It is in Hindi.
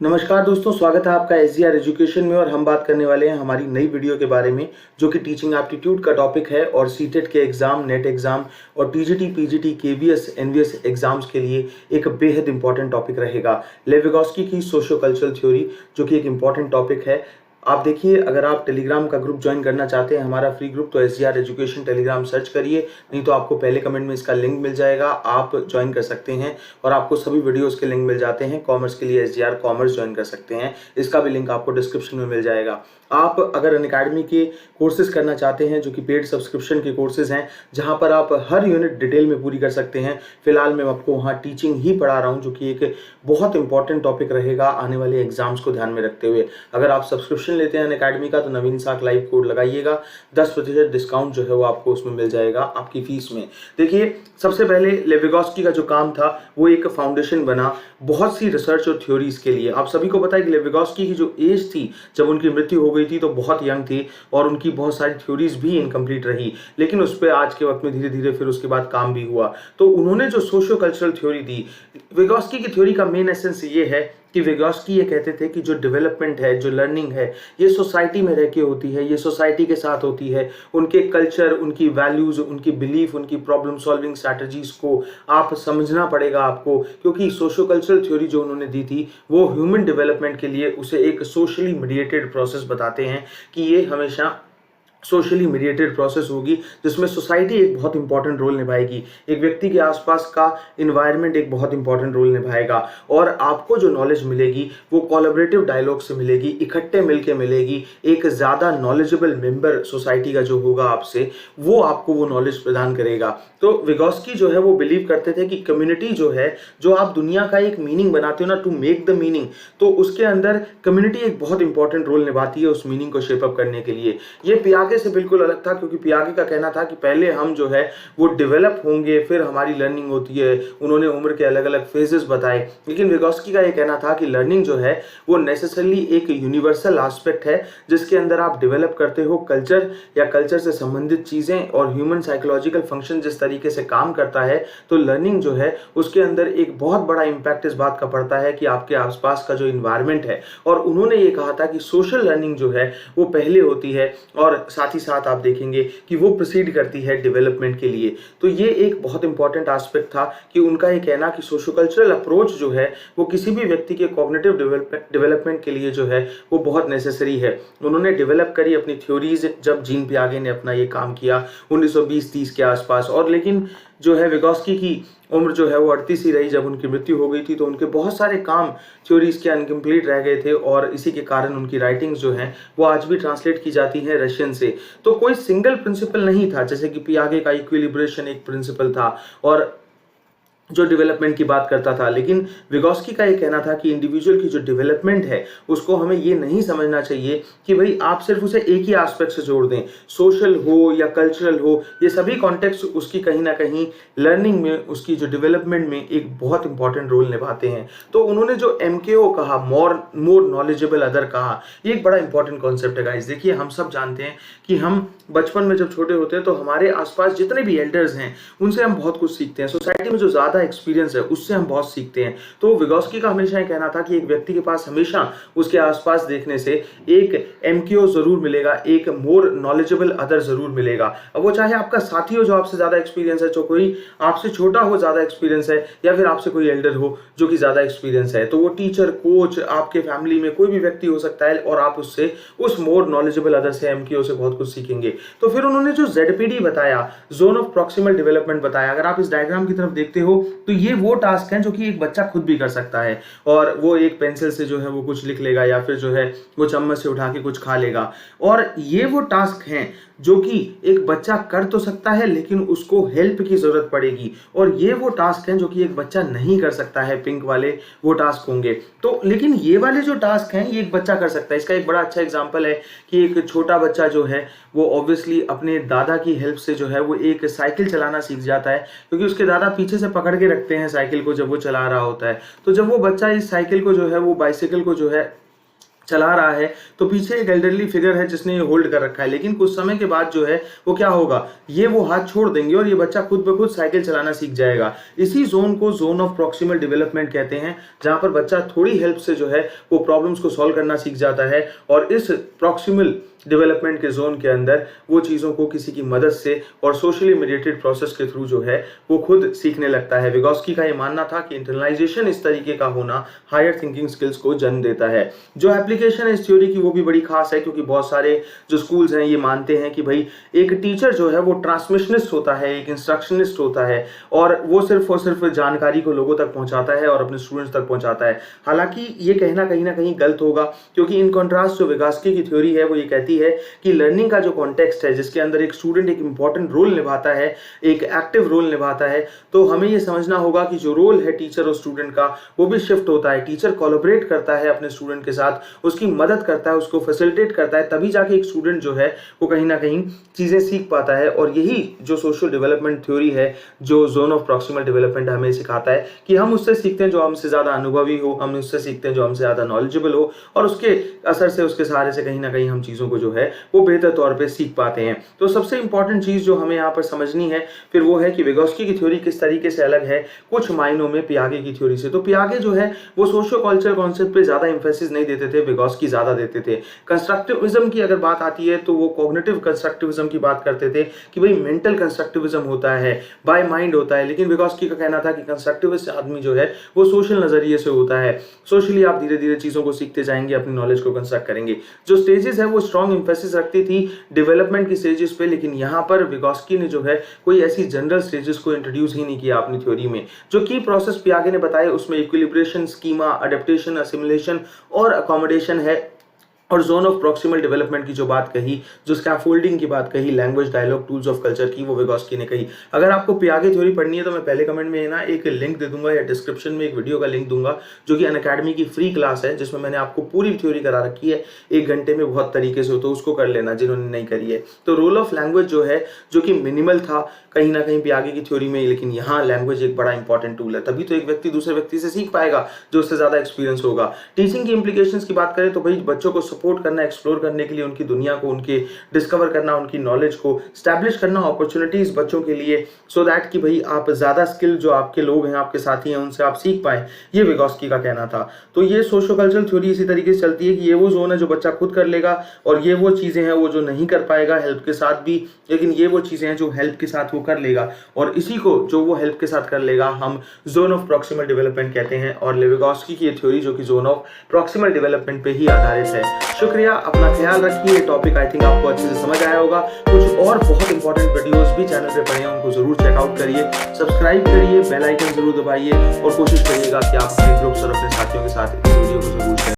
नमस्कार दोस्तों, स्वागत है आपका SGR एजुकेशन में। और हम बात करने वाले हैं हमारी नई वीडियो के बारे में, जो कि टीचिंग एप्टीट्यूड का टॉपिक है और सीटेट के एग्जाम, नेट एग्जाम और TGT, PGT, KVS, NVS exams के लिए एक बेहद इंपॉर्टेंट टॉपिक रहेगा। लेव विगोस्की की सोशियो कल्चरल थ्योरी, जो कि एक इंपॉर्टेंट टॉपिक है। आप देखिए, अगर आप टेलीग्राम का ग्रुप ज्वाइन करना चाहते हैं, हमारा फ्री ग्रुप, तो SGR एजुकेशन टेलीग्राम सर्च करिए, नहीं तो आपको पहले कमेंट में इसका लिंक मिल जाएगा, आप ज्वाइन कर सकते हैं। और आपको सभी वीडियोस के लिंक मिल जाते हैं। कॉमर्स के लिए SGR कॉमर्स ज्वाइन कर सकते हैं, इसका भी लिंक आपको डिस्क्रिप्शन में मिल जाएगा। आप अगर अनअकैडमी के कोर्सेज करना चाहते हैं, जो कि पेड सब्सक्रिप्शन के कोर्सेज हैं, जहां पर आप हर यूनिट डिटेल में पूरी कर सकते हैं। फिलहाल मैं आपको वहां टीचिंग ही पढ़ा रहा हूं, जो कि एक बहुत इंपॉर्टेंट टॉपिक रहेगा आने वाले एग्जाम्स को ध्यान में रखते हुए। अगर आप सब्सक्रिप्शन लेते हैं अनअकैडमी का, तो नवीन साख लाइव कोड लगाइएगा, 10% डिस्काउंट जो है वो आपको उसमें मिल जाएगा आपकी फीस में। देखिए, सबसे पहले लेव विगोस्की का जो काम था वो एक फाउंडेशन बना बहुत सी रिसर्च और थ्योरीज के लिए। आप सभी को पता है कि लेव विगोस्की की जो एज थी जब उनकी मृत्यु हो गई थी, तो बहुत यंग थी और उनकी बहुत सारी थ्योरीज भी इनकम्प्लीट रही, लेकिन उस पर आज के वक्त में धीरे धीरे फिर उसके बाद काम भी हुआ। तो उन्होंने जो सोशियो कल्चरल थ्योरी दी, विगोस्की की थ्योरी का मेन एसेंस ये है कि विगोस्की ये कहते थे कि जो डेवलपमेंट है, जो लर्निंग है, ये सोसाइटी में रह के होती है, ये सोसाइटी के साथ होती है। उनके कल्चर, उनकी वैल्यूज, उनकी बिलीफ, उनकी प्रॉब्लम सॉल्विंग स्ट्रैटेजीज को आप समझना पड़ेगा आपको, क्योंकि सोशियो कल्चरल थ्योरी जो उन्होंने दी थी वो ह्यूमन डेवलपमेंट के लिए उसे एक सोशली मीडिएटेड प्रोसेस बताते हैं कि ये हमेशा सोशली मीडिएटेड प्रोसेस होगी, जिसमें सोसाइटी एक बहुत इंपॉर्टेंट रोल निभाएगी। एक व्यक्ति के आसपास का इन्वायरमेंट एक बहुत इंपॉर्टेंट रोल निभाएगा और आपको जो नॉलेज मिलेगी वो कोलैबोरेटिव डायलॉग से मिलेगी, इकट्ठे मिलके मिलेगी। एक ज़्यादा नॉलेजेबल मेंबर सोसाइटी का जो होगा आपसे, वो आपको वो नॉलेज प्रदान करेगा। तो विगोस्की जो है वो बिलीव करते थे कि कम्युनिटी जो है, जो आप दुनिया का एक मीनिंग बनाते हो ना, टू मेक द मीनिंग, तो उसके अंदर कम्युनिटी एक बहुत इंपॉर्टेंट रोल निभाती है उस मीनिंग को शेप अप करने के लिए। ये पियागे से बिल्कुल अलग था, क्योंकि पियागे का कहना था कि पहले हम जो है वो डेवलप होंगे, फिर हमारी लर्निंग होती है। उन्होंने उम्र के अलग अलग फेजेस बताए, लेकिन विगोस्की का ये कहना था कि लर्निंग जो है वो नेसेसरली एक यूनिवर्सल एस्पेक्ट है, जिसके अंदर आप डेवलप करते हो कल्चर या कल्चर से संबंधित चीजें और ह्यूमन साइकोलॉजिकल फंक्शन जिस तरीके से काम करता है। तो लर्निंग जो है उसके अंदर एक बहुत बड़ा इंपैक्ट इस बात का पड़ता है कि आपके आसपास का जो इन्वायरमेंट है। और उन्होंने ये कहा था कि सोशल लर्निंग जो है वो पहले होती है और साथ ही साथ आप देखेंगे कि वो प्रोसीड करती है डेवलपमेंट के लिए। तो ये एक बहुत इंपॉर्टेंट एस्पेक्ट था कि उनका ये कहना कि सोशो कल्चरल अप्रोच जो है वो किसी भी व्यक्ति के कॉग्निटिव डेवलपमेंट के लिए जो है वो बहुत नेसेसरी है। उन्होंने डेवलप करी अपनी थ्योरीज जब जीन पियागे ने अपना ये काम किया 1920-30 के आसपास। और लेकिन जो है विगोस्की की उम्र जो है वो 38 ही रही जब उनकी मृत्यु हो गई थी। तो उनके बहुत सारे काम थ्योरीज के अनकम्प्लीट रह गए थे और इसी के कारण उनकी राइटिंग्स जो हैं वो आज भी ट्रांसलेट की जाती हैं रशियन से। तो कोई सिंगल प्रिंसिपल नहीं था, जैसे कि पियागे का इक्विलिब्रेशन एक प्रिंसिपल था और जो डेवलपमेंट की बात करता था, लेकिन विगोस्की का ये कहना था कि इंडिविजुअल की जो डेवलपमेंट है उसको हमें ये नहीं समझना चाहिए कि भाई आप सिर्फ उसे एक ही एस्पेक्ट से जोड़ दें, सोशल हो या कल्चरल हो, ये सभी कॉन्टेक्स्ट उसकी कहीं ना कहीं लर्निंग में, उसकी जो डेवलपमेंट में एक बहुत इंपॉर्टेंट रोल निभाते हैं। तो उन्होंने जो MKO कहा, मोर नॉलेजेबल अदर कहा, ये एक बड़ा इंपॉर्टेंट कॉन्सेप्ट है गाइस। देखिए, हम सब जानते हैं कि हम बचपन में जब छोटे होते हैं तो हमारे आसपास जितने भी एल्डर्स हैं उनसे हम बहुत कुछ सीखते हैं। सोसाइटी में जो ज्यादा एक्सपीरियंस है उससे हम बहुत सीखते हैं। तो विगोस्की का हमेशा ये कहना था कि एक व्यक्ति के पास हमेशा उसके आसपास देखने से एक MKO जरूर मिलेगा, एक मोर नॉलेजेबल अदर जरूर मिलेगा। अब वो चाहे आपका साथी हो जो आपसे ज्यादा एक्सपीरियंस है, जो कोई आपसे छोटा हो ज्यादा एक्सपीरियंस है, या फिर आपसे कोई एल्डर हो जो कि ज्यादा एक्सपीरियंस है। तो वो टीचर, कोच, आपके फैमिली में कोई भी व्यक्ति हो सकता है और आप उससे, उस मोर नॉलेजेबल अदर से, MKO से बहुत कुछ सीखेंगे। तो फिर उन्होंने जो ZPD बताया, जोन ऑफ प्रॉक्सिमल डेवलपमेंट बताया, अगर आप इस डायग्राम की तरफ देखते हो तो ये वो टास्क है जो कि एक बच्चा खुद भी कर सकता है। और वो एक पेंसिल से जो है वो कुछ लिख लेगा, या फिर जो है वो चम्मच से उठा के कुछ खा लेगा। और ये वो टास्क हैं जो कि एक बच्चा कर तो सकता है, लेकिन उसको हेल्प की जरूरत पड़ेगी। और ये वो टास्क हैं जो कि एक बच्चा नहीं कर सकता है, पिंक वाले वो टास्क होंगे। तो लेकिन ये वाले जो टास्क हैं ये एक बच्चा कर सकता है। इसका एक बड़ा अच्छा एग्जांपल है कि एक छोटा बच्चा जो है वो ऑब्वियसली अपने दादा की हेल्प से जो है वो एक साइकिल चलाना सीख जाता है, क्योंकि उसके दादा पीछे से पकड़ के रखते हैं साइकिल को जब वो चला रहा होता है। तो जब वो बच्चा इस साइकिल को जो है, वो बाइसिकल को जो है चला रहा है तो पीछे एक एल्डरली फिगर है जिसने ये होल्ड कर रखा है, लेकिन कुछ समय के बाद जो है वो क्या होगा, ये वो हाथ छोड़ देंगे और ये बच्चा खुद ब खुद साइकिल चलाना सीख जाएगा। इसी जोन को जोन ऑफ प्रॉक्सिमल डेवलपमेंट कहते हैं, जहां पर बच्चा थोड़ी हेल्प से जो है वो प्रॉब्लम्स को सॉल्व करना सीख जाता है और इस प्रॉक्सिमल डेवलपमेंट के जोन के अंदर वो चीज़ों को किसी की मदद से और सोशली मीडिएटेड प्रोसेस के थ्रू जो है वो खुद सीखने लगता है। विगोस्की का ये मानना था कि इंटरनलाइजेशन इस तरीके का होना हायर थिंकिंग स्किल्स को जन्म देता है। जो एप्लीकेशन है इस थ्योरी की वो भी बड़ी खास है, क्योंकि बहुत सारे जो स्कूल्स हैं ये मानते हैं कि भाई एक टीचर जो है वो ट्रांसमिशनिस्ट होता है, एक इंस्ट्रक्शनिस्ट होता है और वो सिर्फ और सिर्फ जानकारी को लोगों तक पहुंचाता है और अपने स्टूडेंट्स तक पहुंचाता है। हालांकि ये कहना कहीं ना कहीं गलत होगा, क्योंकि इन कॉन्ट्रास्ट जो विगोस्की की थ्योरी है वो ये कहती है कि लर्निंग का जो कॉन्टेक्स्ट है जिसके अंदर एक स्टूडेंट एक इंपॉर्टेंट रोल निभाता है, एक एक्टिव रोल निभाता है, तो हमें ये समझना होगा कि जो रोल है टीचर और स्टूडेंट का वो भी शिफ्ट होता है। टीचर कोलैबोरेट करता है अपने स्टूडेंट के साथ, उसकी मदद करता है, उसको फैसिलिटेट करता है, तभी जाके एक स्टूडेंट जो है वो कहीं ना कहीं चीजें सीख पाता है। और यही जो सोशल डेवलपमेंट थ्योरी है, जो जोन ऑफ प्रॉक्सिमल डेवलपमेंट हमें सिखाता है कि हम उससे सीखते हैं जो हमसे ज्यादा अनुभवी हो, हम उससे सीखते हैं जो हमसे ज्यादा नॉलेजेबल हो और उसके असर से, उसके सहारे से कहीं ना कहीं हम चीजों को जो है वो बेहतर तौर पे सीख पाते हैं। तो सबसे इंपॉर्टेंट चीज जो हमें यहाँ पर समझनी है फिर वो है कि विगोस्की की थ्योरी किस तरीके से अलग है कुछ मायनों में पियागे की थ्योरी से। तो पियागे जो है वो सोशियो कल्चरल कॉन्सेप्ट पे ज्यादा इंफेसिस नहीं देते थे, विगोस्की ज्यादा देते थे। कंस्ट्रक्टिविज्म की अगर बात आती है तो वो कॉग्निटिव कंस्ट्रक्टिविज्म की बात करते थे कि भाई मेंटल कंस्ट्रक्टिविज्म होता है, बाय माइंड होता है, लेकिन विगोस्की का कहना था कि कंस्ट्रक्टिविस्ट आदमी जो है वो सोशल नजरिए से होता है। सोशली आप धीरे धीरे चीजों को सीखते जाएंगे, अपनी नॉलेज को कंस्ट्रक्ट करेंगे। जो स्टेजेस है वो स्ट्रॉन्ग इंफेसिस रखती थी डेवलपमेंट की स्टेजेस पे, लेकिन यहाँ पर विगोस्की ने जो है कोई ऐसी जनरल स्टेजेस को इंट्रोड्यूस ही नहीं किया अपनी थ्योरी में। जो की प्रोसेस पियागे ने बताया उसमें इक्विलिब्रेशन, स्कीमा, अडेप्टेशन, असिमुलेशन और अकोमोडेशन है। और जोन ऑफ प्रॉक्सिमल डेवलपमेंट की जो बात कही, जो स्कैफोल्डिंग की बात कही, language, dialogue, tools of culture की, वो विगोस्की ने कही। अगर आपको पियागे थ्योरी पढ़नी है तो मैं पहले कमेंट में ना एक लिंक दे दूंगा या डिस्क्रिप्शन में एक वीडियो का लिंक दूंगा जो कि अनअकैडमी की फ्री क्लास है, जिसमें मैंने आपको पूरी थ्योरी करा रखी है 1 घंटे में बहुत तरीके से, तो उसको कर लेना जिन्होंने नहीं करी है। तो रोल ऑफ लैंग्वेज जो है, जो कि मिनिमल था कहीं ना कहीं पियागे की थ्योरी में, लेकिन यहाँ लैंग्वेज एक बड़ा इंपॉर्टेंट टूल है, तभी तो एक व्यक्ति दूसरे व्यक्ति से सीख पाएगा जो उससे ज्यादा एक्सपीरियंस होगा। टीचिंग की इंप्लीकेशंस की बात करें तो भाई बच्चों को सपोर्ट करना, एक्सप्लोर करने के लिए उनकी दुनिया को, उनके डिस्कवर करना, उनकी नॉलेज को स्टैब्लिश करना, अपॉर्चुनिटीज बच्चों के लिए, सो दैट कि भाई आप ज्यादा स्किल जो आपके लोग हैं, आपके साथी हैं, उनसे आप सीख पाए, ये विगोस्की का कहना था। तो ये सोशो कल्चरल थ्योरी इसी तरीके से चलती है कि ये वो जोन है जो बच्चा खुद कर लेगा और ये वो चीजें हैं वो जो नहीं कर पाएगा हेल्प के साथ भी, लेकिन ये वो चीजें हैं जो हेल्प के साथ वो कर लेगा, और इसी को जो वो हेल्प के साथ कर लेगा हम जोन ऑफ प्रॉक्सिमल डेवलपमेंट कहते हैं। और विगोस्की की ये थ्योरी जो कि जोन ऑफ प्रॉक्सिमल डेवलपमेंट पे ही आधारित है। शुक्रिया, अपना ख्याल रखिए। टॉपिक आई थिंक आपको अच्छे से समझ आया होगा। कुछ और बहुत इंपॉर्टेंट वीडियोस भी चैनल पे पड़े हैं, उनको जरूर चेकआउट करिए, सब्सक्राइब करिए, बेल आइकन जरूर दबाइए और कोशिश करिएगा कि आप अपने ग्रुप्स और